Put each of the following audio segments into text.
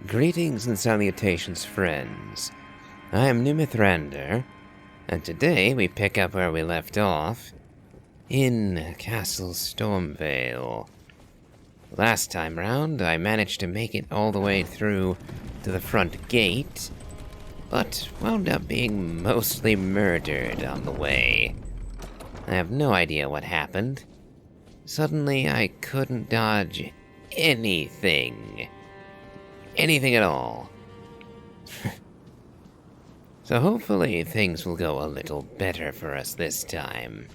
Greetings and salutations, friends. I am Nimithrander, and today we pick up where we left off, in Castle Stormvale. Last time round, I managed to make it all the way through to the front gate, but wound up being mostly murdered on the way. I have no idea what happened. Suddenly, I couldn't dodge anything. Anything at all. So hopefully things will go a little better for us this time.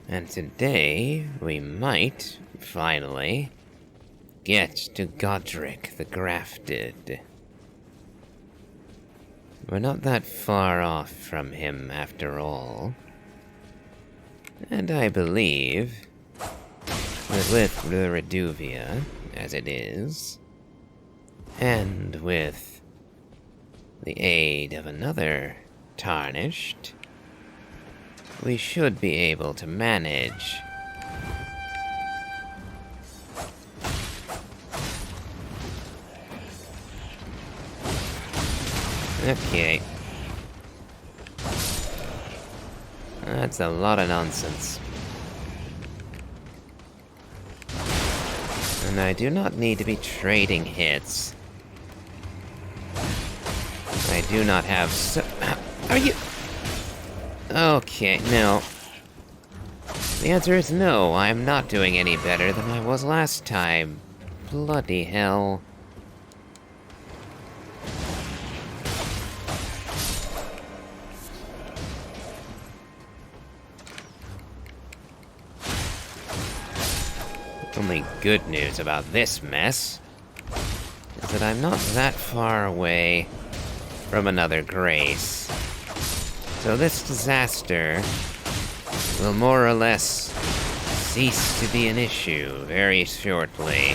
And today, we might, finally, get to Godric the Grafted. We're not that far off from him after all. And I believe with the Reduvia, as it is, and with the aid of another Tarnished, we should be able to manage. Okay. That's a lot of nonsense. And I do not need to be trading hits. I do not have so... Are you... Okay, no. The answer is no, I'm not doing any better than I was last time. Bloody hell. Only good news about this mess is that I'm not that far away from another grace. So this disaster will more or less cease to be an issue very shortly.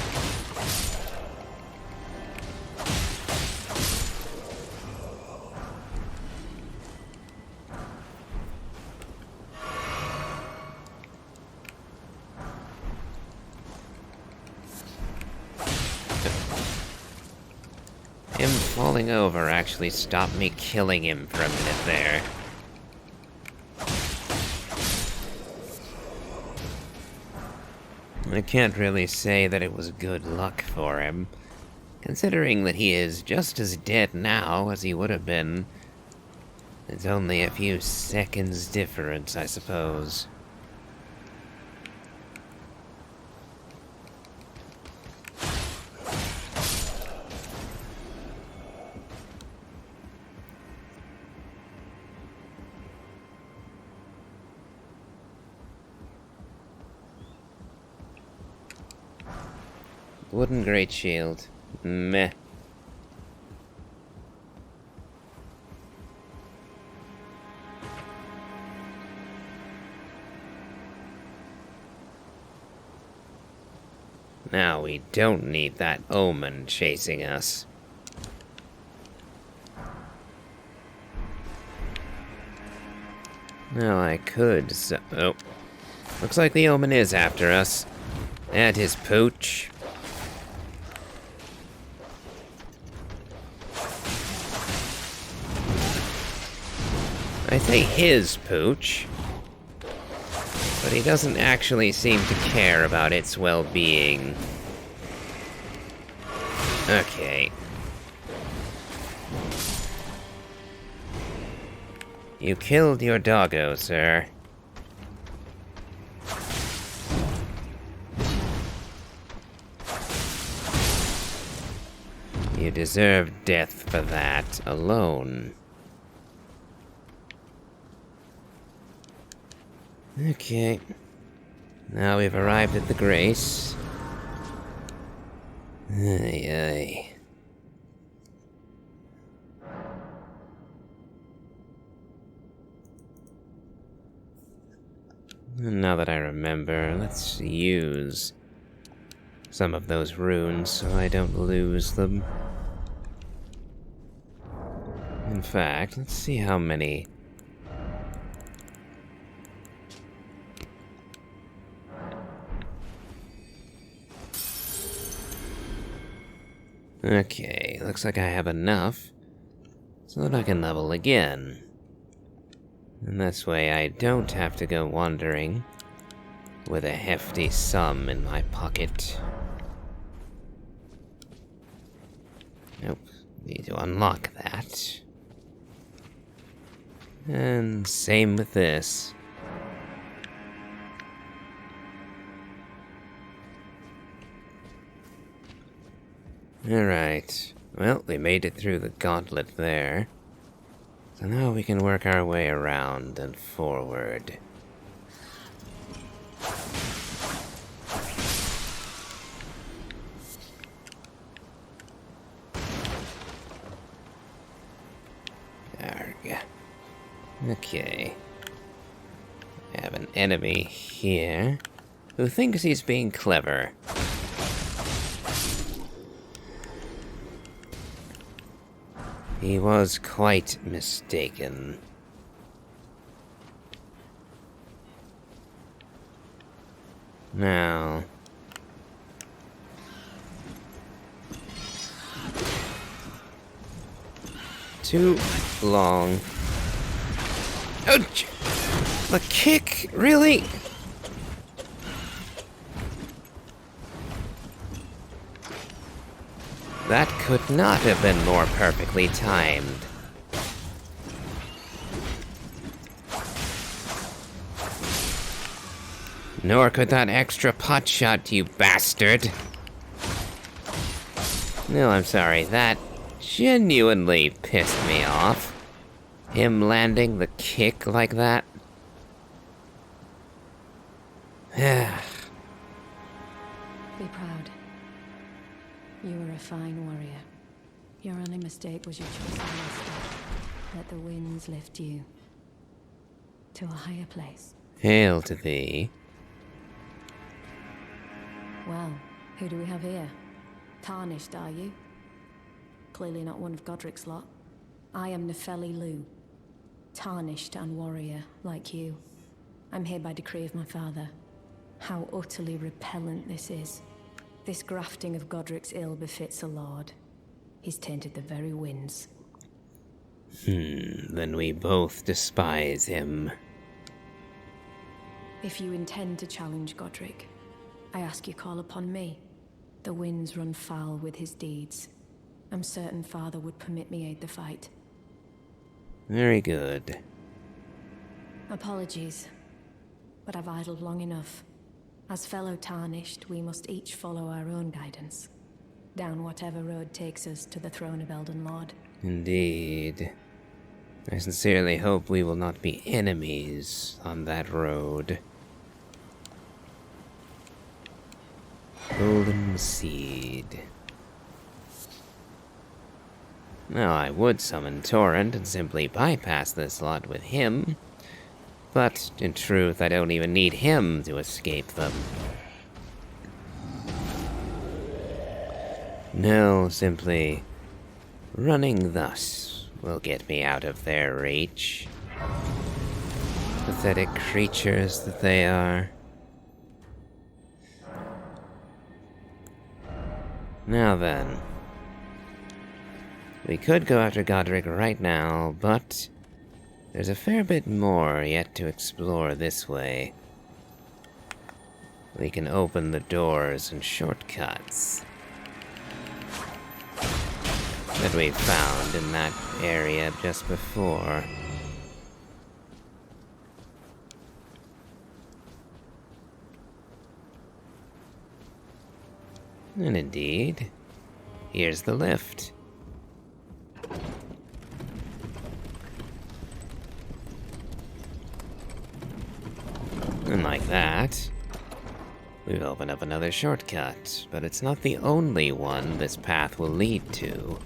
Him falling over actually stopped me killing him for a minute there. I can't really say that it was good luck for him, considering that he is just as dead now as he would have been. It's only a few seconds difference, I suppose. Wooden great shield. Meh. Now we don't need that omen chasing us. Now I could oh. Looks like the omen is after us. And his pooch. I say his pooch, but he doesn't actually seem to care about its well-being. Okay. You killed your doggo, sir. You deserve death for that alone. Okay. Now we've arrived at the Grace. Ay, ay. Now that I remember, let's use some of those runes so I don't lose them. In fact, let's see how many. Okay, looks like I have enough so that I can level again. And this way I don't have to go wandering with a hefty sum in my pocket. Nope, need to unlock that. And same with this. Alright, well, we made it through the gauntlet there. So now we can work our way around and forward. Arg. Okay. We have an enemy here who thinks he's being clever. He was quite mistaken. Now... too long. Oh, the kick? Really? That could not have been more perfectly timed. Nor could that extra pot shot, you bastard. No, I'm sorry, that genuinely pissed me off. Him landing the kick like that. Be proud. You were a fine warrior. Your only mistake was your choice of master. Let the winds lift you to a higher place. Hail to thee. Well, who do we have here? Tarnished, are you? Clearly not one of Godric's lot. I am Nefeli Lu. Tarnished and warrior, like you. I'm here by decree of my father. How utterly repellent this is. This grafting of Godric's ill befits a lord. He's tainted the very winds. Then we both despise him. If you intend to challenge Godric, I ask you call upon me. The winds run foul with his deeds. I'm certain father would permit me aid the fight. Very good. Apologies, but I've idled long enough. As fellow Tarnished, we must each follow our own guidance. Down whatever road takes us to the throne of Elden Lord. Indeed. I sincerely hope we will not be enemies on that road. Golden Seed. Now, I would summon Torrent and simply bypass this lot with him, but in truth, I don't even need him to escape them. No, simply running thus will get me out of their reach. Pathetic creatures that they are. Now then. We could go after Godric right now, but there's a fair bit more yet to explore this way. We can open the doors and shortcuts that we found in that area just before. And indeed, here's the lift. And like that, we've opened up another shortcut, but it's not the only one this path will lead to.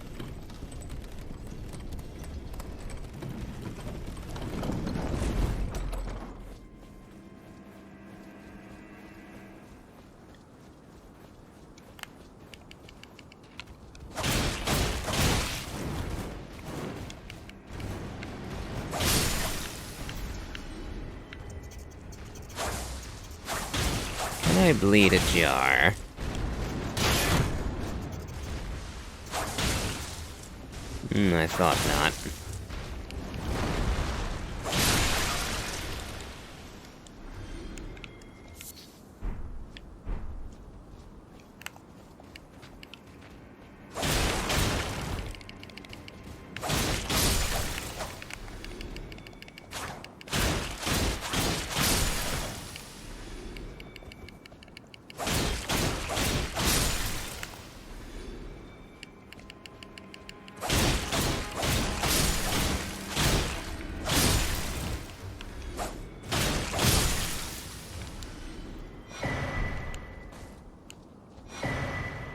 Can I bleed a jar? I thought not.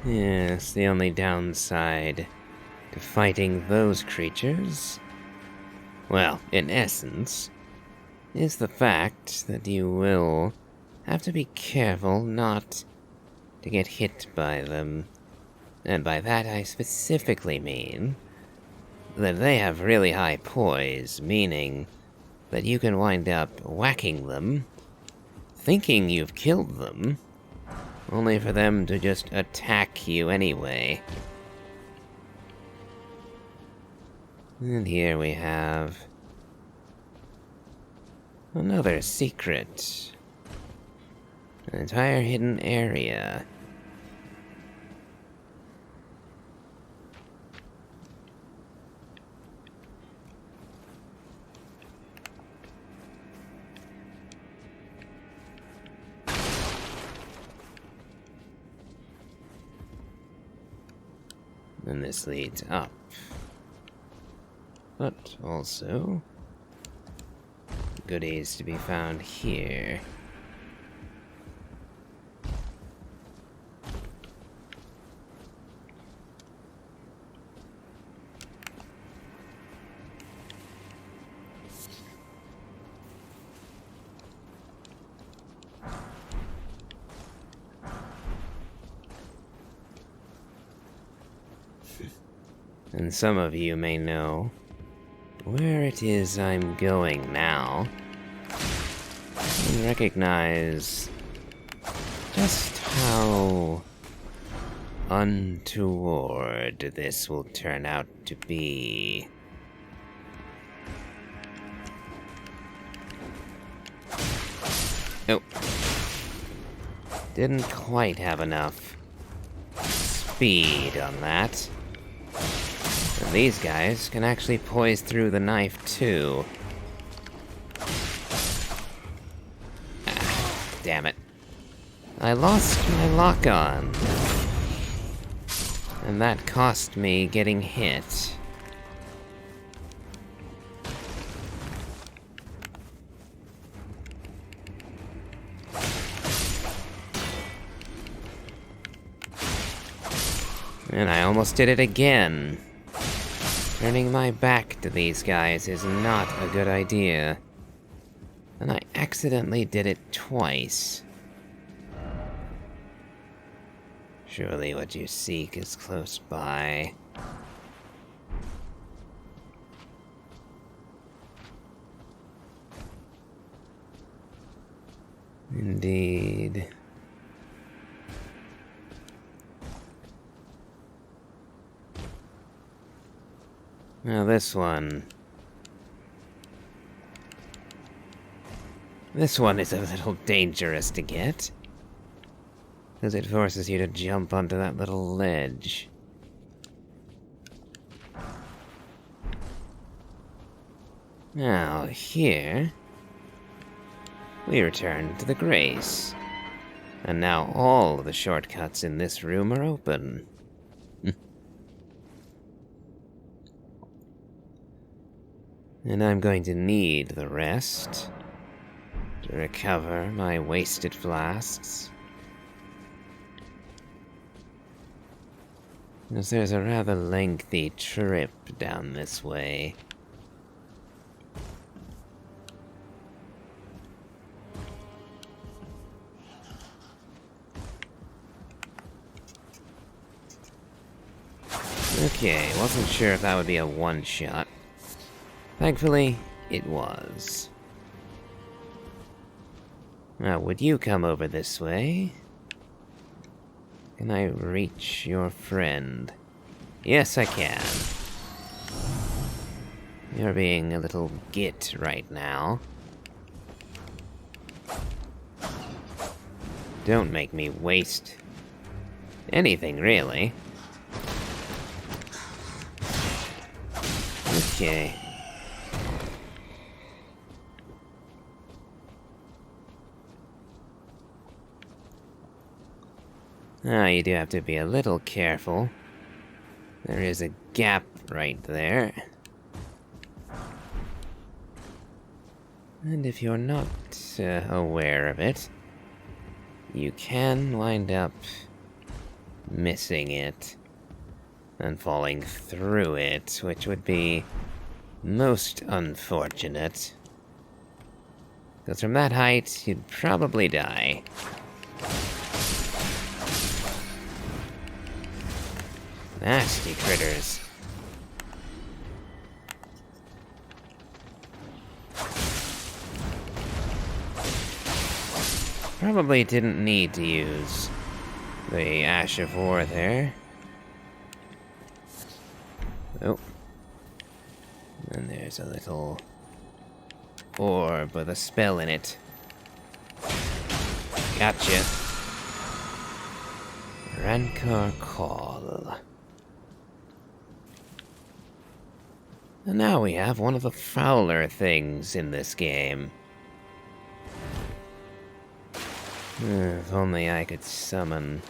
Yes, the only downside to fighting those creatures, well, in essence, is the fact that you will have to be careful not to get hit by them. And by that I specifically mean that they have really high poise, meaning that you can wind up whacking them, thinking you've killed them, only for them to just attack you anyway. And here we have another secret. An entire hidden area. And this leads up. But also, goodies to be found here. And some of you may know where it is I'm going now, and recognize just how untoward this will turn out to be. Oh. Didn't quite have enough speed on that. And these guys can actually poise through the knife, too. Ah, damn it. I lost my lock-on. And that cost me getting hit. And I almost did it again. Turning my back to these guys is not a good idea. And I accidentally did it twice. Surely what you seek is close by. Indeed. Now this one is a little dangerous to get, because it forces you to jump onto that little ledge. Now here, we return to the Grace, and now all the shortcuts in this room are open. And I'm going to need the rest to recover my wasted flasks. Because there's a rather lengthy trip down this way. Okay, wasn't sure if that would be a one-shot. Thankfully, it was. Now, would you come over this way? Can I reach your friend? Yes, I can. You're being a little git right now. Don't make me waste anything, really. Okay. Ah, you do have to be a little careful. There is a gap right there. And if you're not aware of it, you can wind up missing it and falling through it, which would be most unfortunate. Because from that height, you'd probably die. Nasty critters. Probably didn't need to use the Ash of War there. Oh. And there's a little orb with a spell in it. Gotcha. Rancor Call. And now we have one of the fouler things in this game. If only I could summon.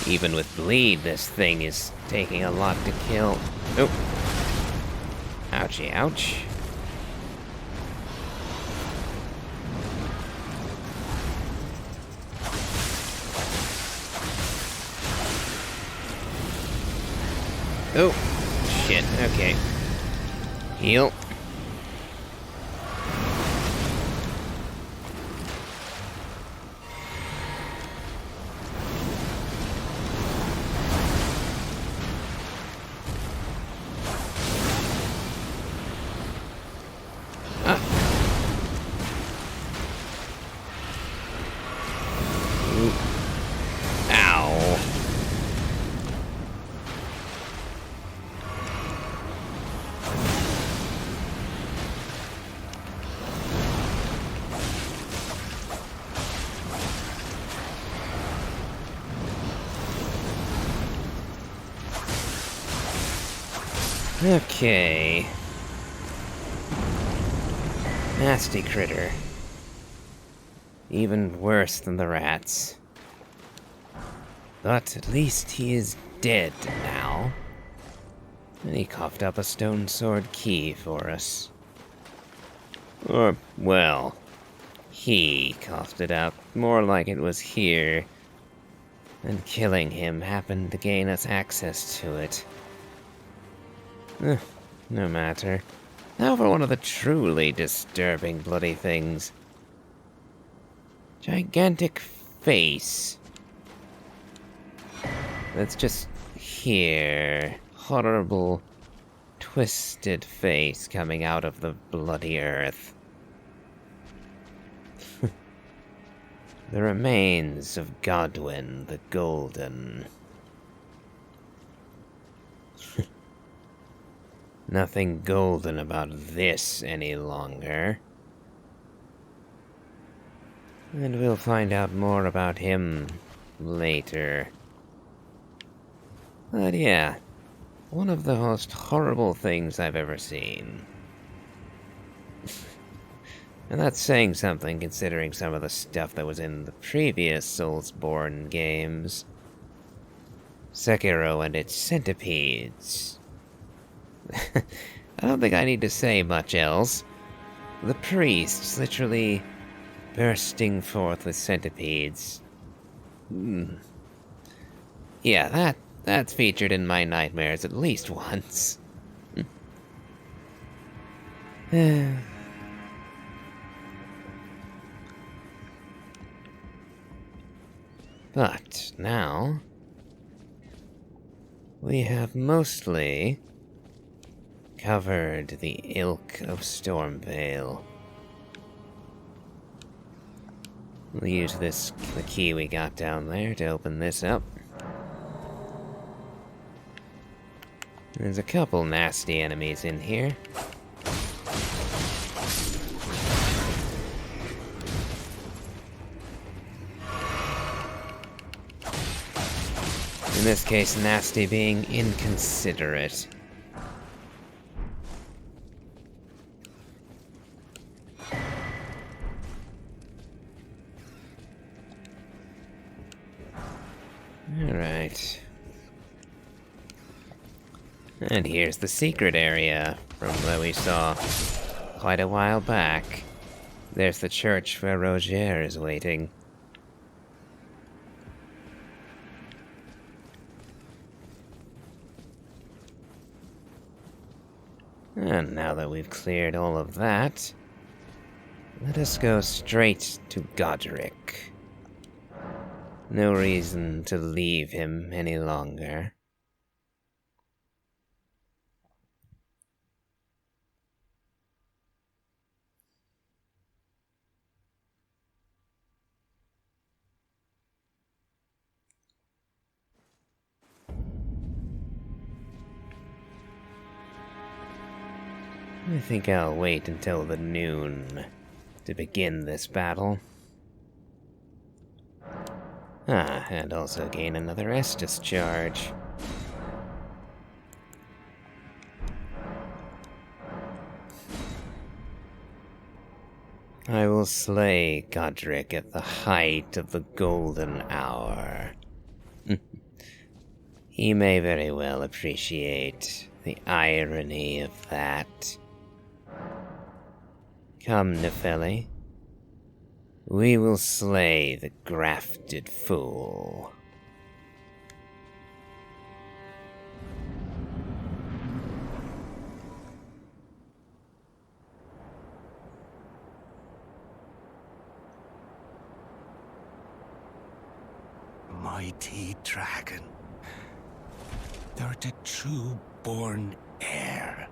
Even with bleed, this thing is taking a lot to kill. Oh. Ouchie, ouch. Oh, shit, okay. Heal. Ah. Ooh. Ow. Okay. Nasty critter. Even worse than the rats. But at least he is dead now. And he coughed up a stone sword key for us. Or, well, he coughed it up. More like it was here. And killing him happened to gain us access to it. No matter. Now for one of the truly disturbing bloody things. Gigantic face. That's just here. Horrible, twisted face coming out of the bloody earth. The remains of Godwyn the Golden. Nothing golden about this any longer. And we'll find out more about him later. But yeah, one of the most horrible things I've ever seen. And that's saying something considering some of the stuff that was in the previous Soulsborne games. Sekiro and its centipedes. I don't think I need to say much else. The priests literally bursting forth with centipedes. Yeah, that's featured in my nightmares at least once. But now we have mostly covered the Ilk of Stormvale. We'll use the key we got down there to open this up. There's a couple nasty enemies in here. In this case, nasty being inconsiderate. Alright. And here's the secret area from where we saw quite a while back. There's the church where Roger is waiting. And now that we've cleared all of that, let us go straight to Godric. No reason to leave him any longer. I think I'll wait until the noon to begin this battle. And also gain another Estus charge. I will slay Godric at the height of the golden hour. He may very well appreciate the irony of that. Come, Nefeli. We will slay the grafted fool. Mighty dragon, thou'rt a true-born heir.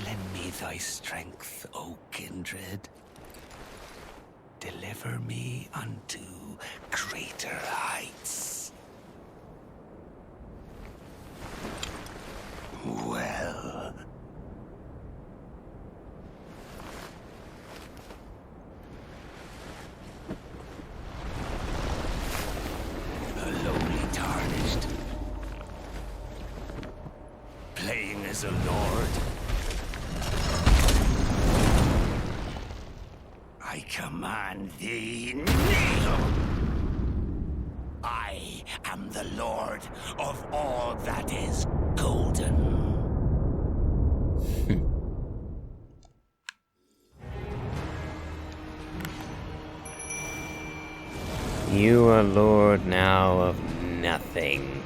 Lend me thy strength, O kindred. Deliver me unto greater heights. Well. A lowly tarnished, playing as a lord. I command thee, kneel! I am the lord of all that is golden. You are lord now of nothing.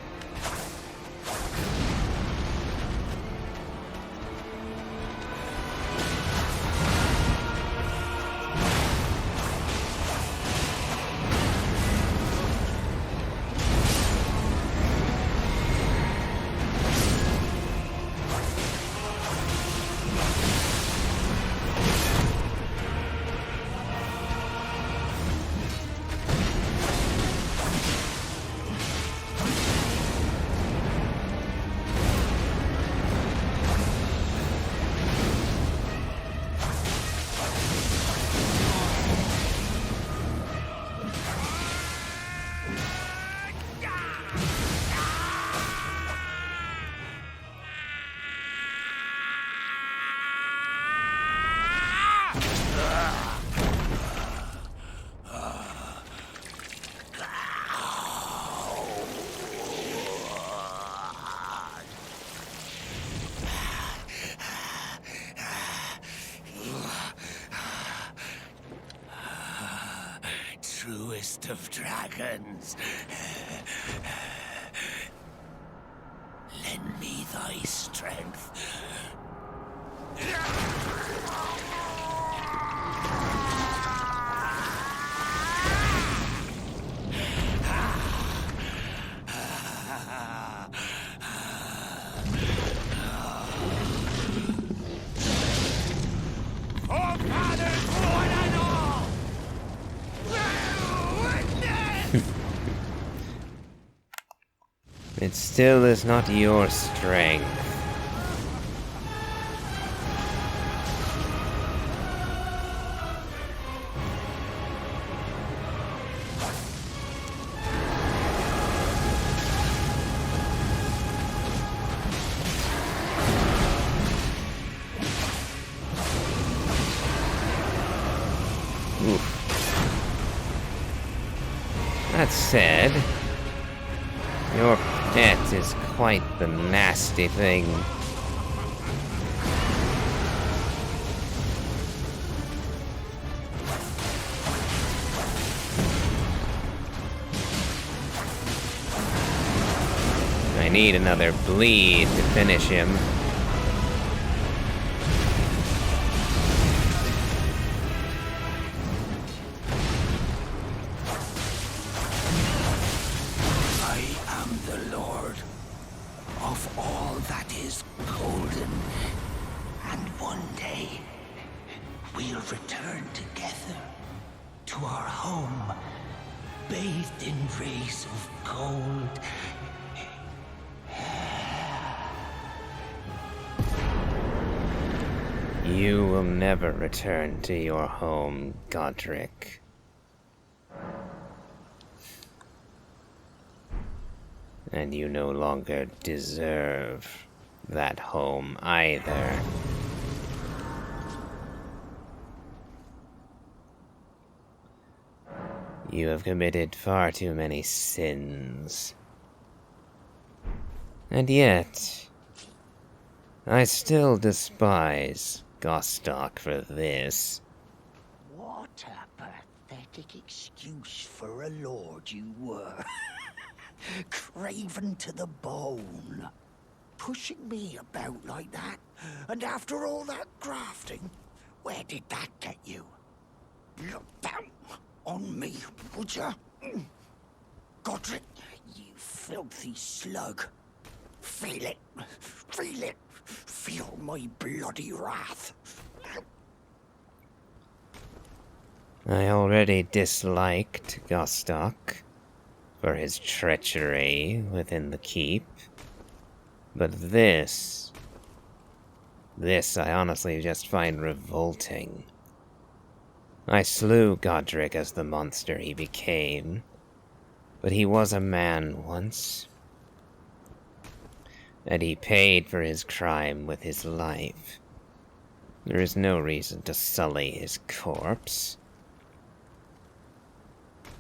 Truest of dragons. Lend me thy strength. Oh, Father, one and all! It still is not your strength. Oof. That said, your pet is quite the nasty thing. I need another bleed to finish him. I am the Lord of all that is golden. And one day, we'll return together to our home, bathed in rays of gold. You will never return to your home, Godric. And you no longer deserve that home either. You have committed far too many sins. And yet, I still despise Gostock for this. What a pathetic excuse for a lord you were. Craven to the bone. Pushing me about like that. And after all that grafting, where did that get you? Look down on me, would ya? Godric, you filthy slug. Feel it. Feel it. Feel my bloody wrath. I already disliked Gostock for his treachery within the keep. But this I honestly just find revolting. I slew Godric as the monster he became, but he was a man once. And he paid for his crime with his life. There is no reason to sully his corpse.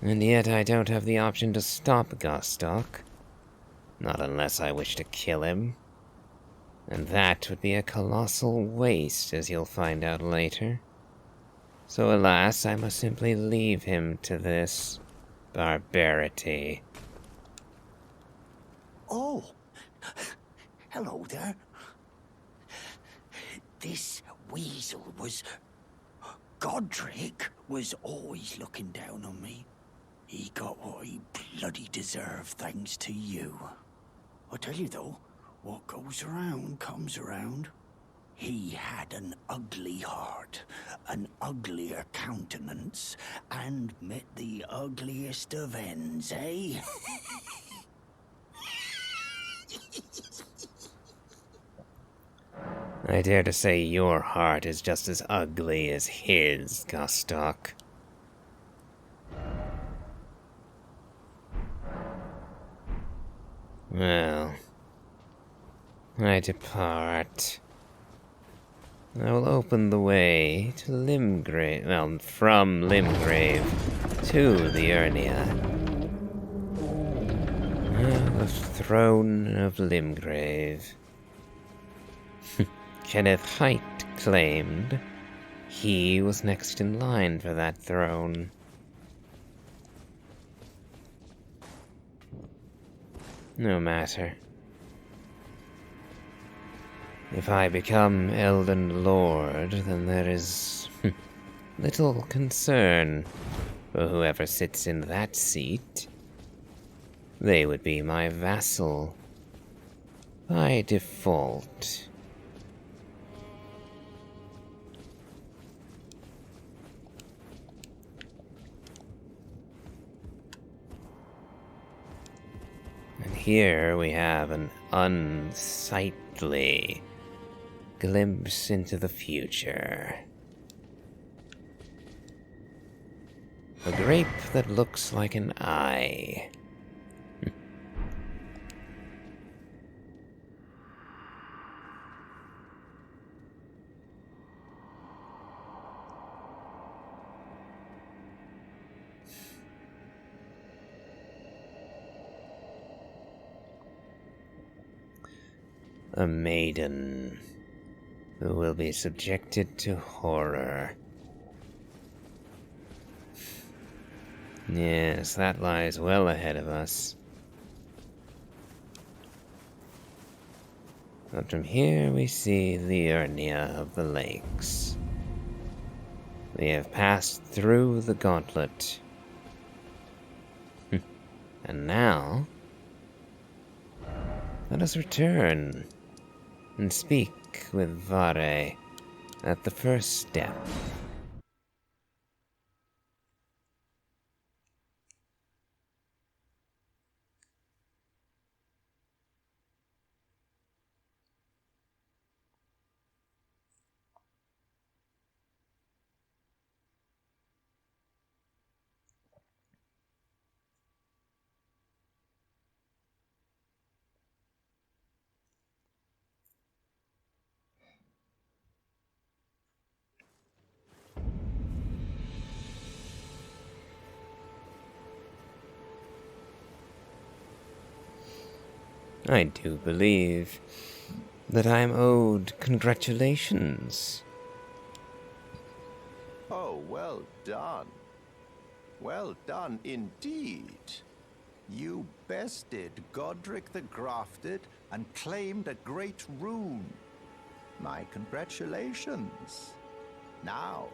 And yet I don't have the option to stop Gostock. Not unless I wish to kill him. And that would be a colossal waste, as you'll find out later. So alas, I must simply leave him to this barbarity. Oh, hello there. This weasel was... Godric was always looking down on me. He got what he bloody deserved thanks to you. I tell you though, what goes around comes around. He had an ugly heart, an uglier countenance, and met the ugliest of ends, eh? I dare to say your heart is just as ugly as his, Gostock. Well, I depart. I will open the way to Limgrave, well, from Limgrave to the Urnia. The throne of Limgrave. Kenneth Height claimed he was next in line for that throne. No matter. If I become Elden Lord, then there is little concern for whoever sits in that seat. They would be my vassal by default. And here we have an unsightly glimpse into the future. A grape that looks like an eye. A maiden who will be subjected to horror. Yes, that lies well ahead of us. But from here we see the Urnia of the Lakes. We have passed through the gauntlet. And now, let us return and speak with Vare at the first step. I do believe that I am owed congratulations. Oh, well done. Well done indeed. You bested Godric the Grafted and claimed a great rune. My congratulations. Now,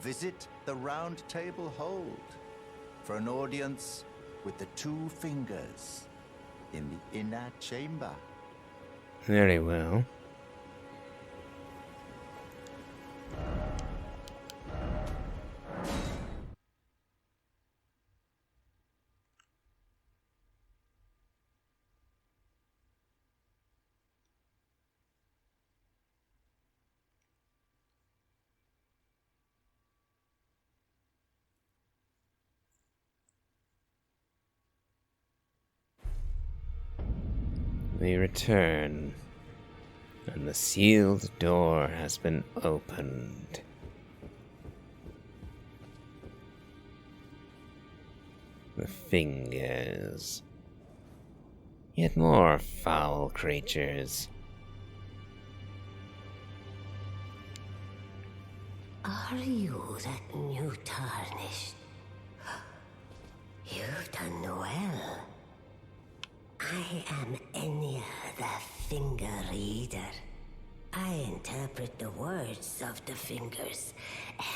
visit the Round Table Hold for an audience with the two fingers in the inner chamber. Very well. We return, and the sealed door has been opened. The fingers. Yet more foul creatures. Are you that new tarnished? You've done well. I am Enya, the Finger Reader. I interpret the words of the fingers,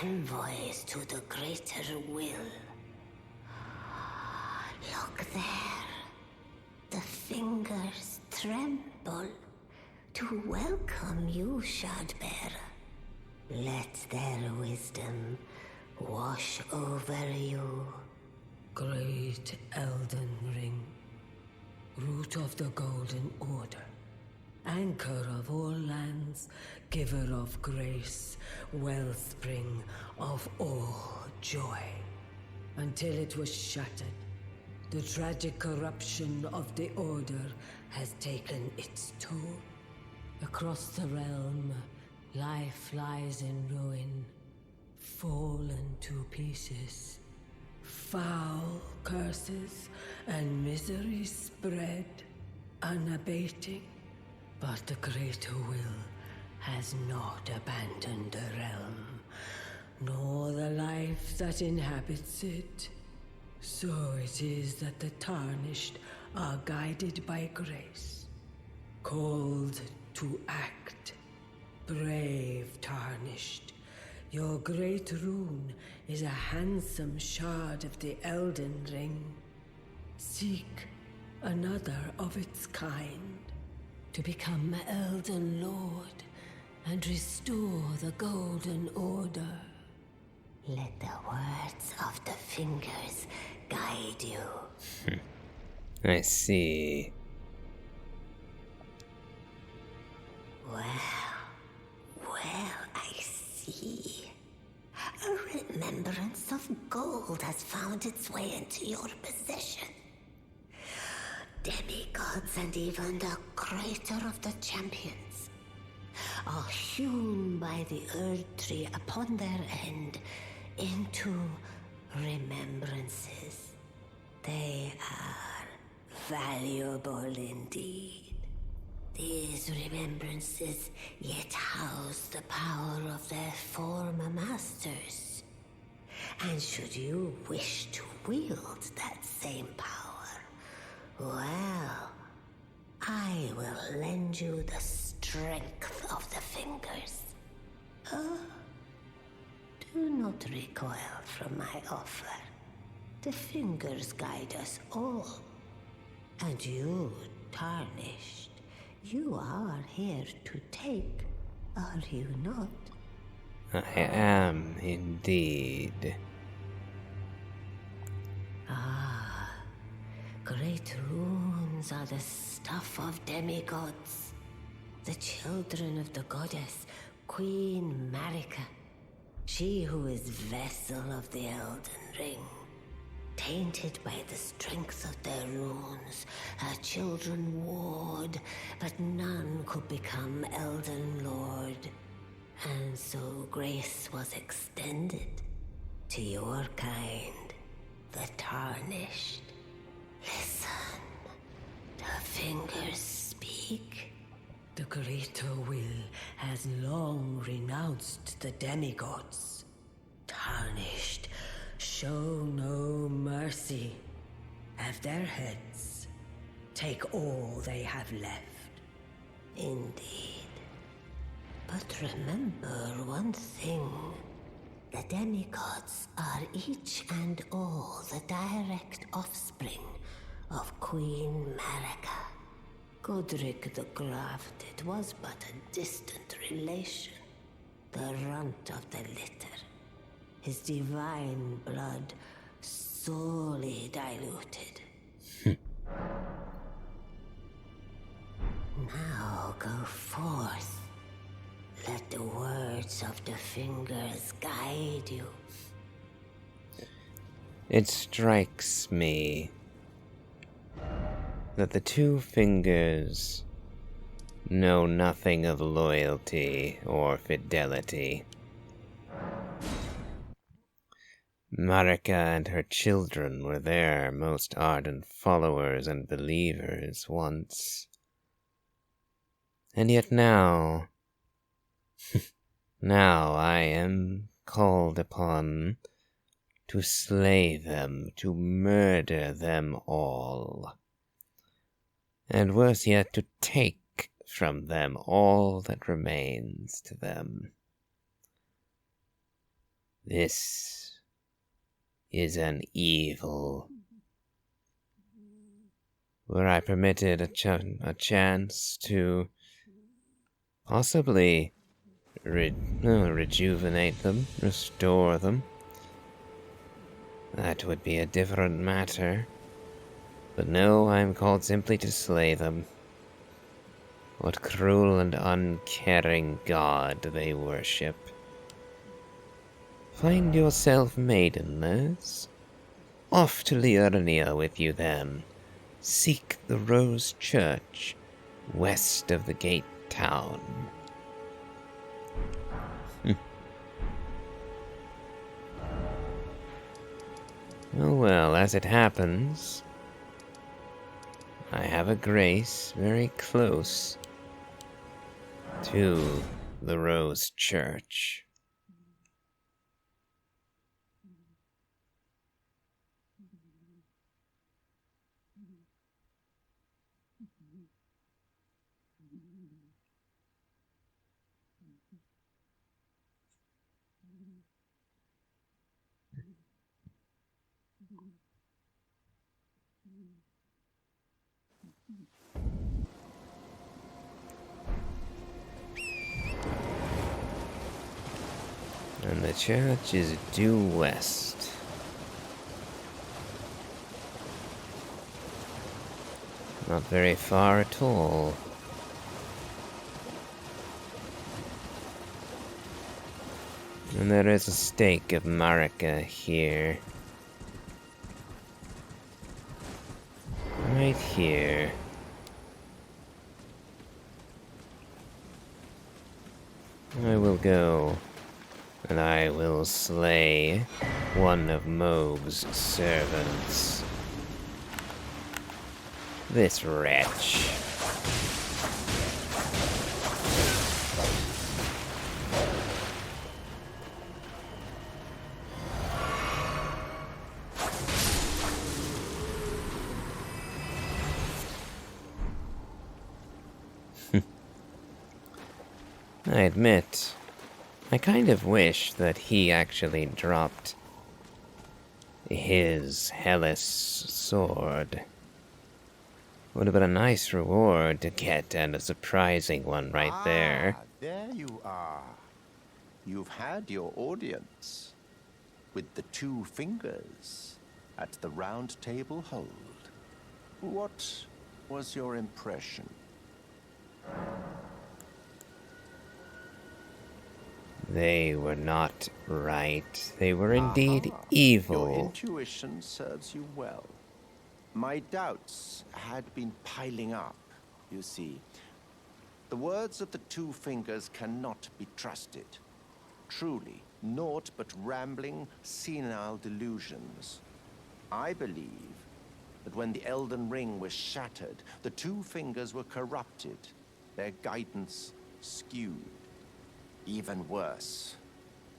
envoys to the greater will. Look there. The fingers tremble to welcome you, Shardbearer. Let their wisdom wash over you. Great Elden Ring, root of the Golden Order, anchor of all lands, giver of grace, wellspring of all joy. Until it was shattered, the tragic corruption of the Order has taken its toll. Across the realm, life lies in ruin, fallen to pieces. Foul curses and misery spread, unabating. But the greater will has not abandoned the realm, nor the life that inhabits it. So it is that the Tarnished are guided by grace, called to act. Brave Tarnished, your great rune is a handsome shard of the Elden Ring. Seek another of its kind to become Elden Lord and restore the Golden Order. Let the words of the fingers guide you. I see. Well, I see. A remembrance of gold has found its way into your possession. Demigods and even the creator of the champions are hewn by the Erdtree upon their end into remembrances. They are valuable indeed. These remembrances yet house the power of their former masters. And should you wish to wield that same power, well, I will lend you the strength of the fingers. Do not recoil from my offer. The fingers guide us all. And you, Tarnished, you are here to take, are you not? I am indeed. Great runes are the stuff of demigods. The children of the goddess, Queen Marika. She who is vessel of the Elden Ring. Tainted by the strength of their runes, her children warred, but none could become Elden Lord. And so grace was extended to your kind, the Tarnished. Listen, the fingers speak. The greater will has long renounced the demigods. Tarnished, show no mercy. Have their heads. Take all they have left. Indeed. But remember one thing. The demigods are each and all the direct offspring of Queen Marika. Godric the Grafted was but a distant relation, the runt of the litter. His divine blood sorely diluted. Now go forth. Let the words of the fingers guide you. It strikes me that the two fingers know nothing of loyalty or fidelity. Marika and her children were their most ardent followers and believers once. And yet now I am called upon to slay them, to murder them all. And worse yet, to take from them all that remains to them. This is an evil. Were I permitted a chance to possibly rejuvenate them, restore them, that would be a different matter. But no, I am called simply to slay them. What cruel and uncaring god they worship. Find yourself maidenless. Off to Liurnia with you then. Seek the Rose Church, west of the gate town. Oh well, as it happens, I have a grace very close to the Rose Church. And the church is due west. Not very far at all. And there is a stake of Marika here. Right here. I will go, and I will slay one of Move's servants. This wretch. I admit, I kind of wish that he actually dropped his Hellas sword. Would have been a nice reward to get, and a surprising one right there. There you are. You've had your audience with the two fingers at the round table hold. What was your impression? They were not right. They were indeed Aha. Your evil. intuition serves you well. My doubts had been piling up, you see. The words of the two fingers cannot be trusted. Truly, naught but rambling, senile delusions. I believe that when the Elden Ring was shattered, the two fingers were corrupted, their guidance skewed. Even worse,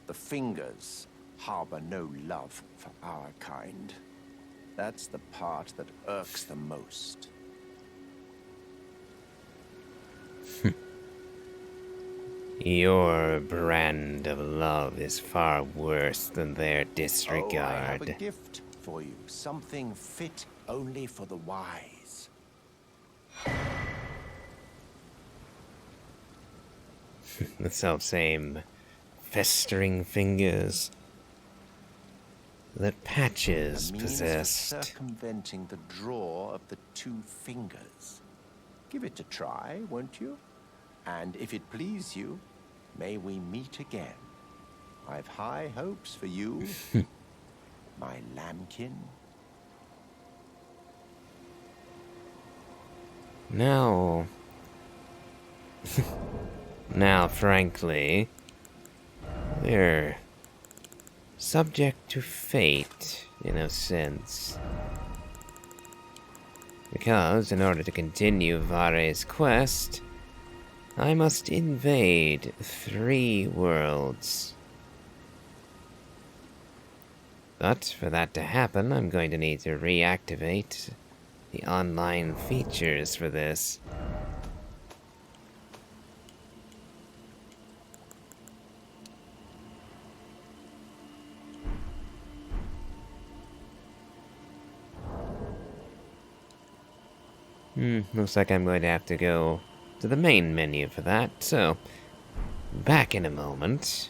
the fingers harbor no love for our kind. That's the part that irks the most. Your brand of love is far worse than their Oh, I have a disregard. gift for you. Something fit only for the wise. The selfsame festering fingers that Patches A means possessed. of circumventing the draw of the two fingers. Give it a try, won't you? And if it please you, may we meet again. I've high hopes for you, my lambkin. Now... now, frankly, they're subject to fate, in a sense. Because, in order to continue Vare's quest, I must invade 3 worlds. But for that to happen, I'm going to need to reactivate the online features for this. Looks like I'm going to have to go to the main menu for that, so back in a moment.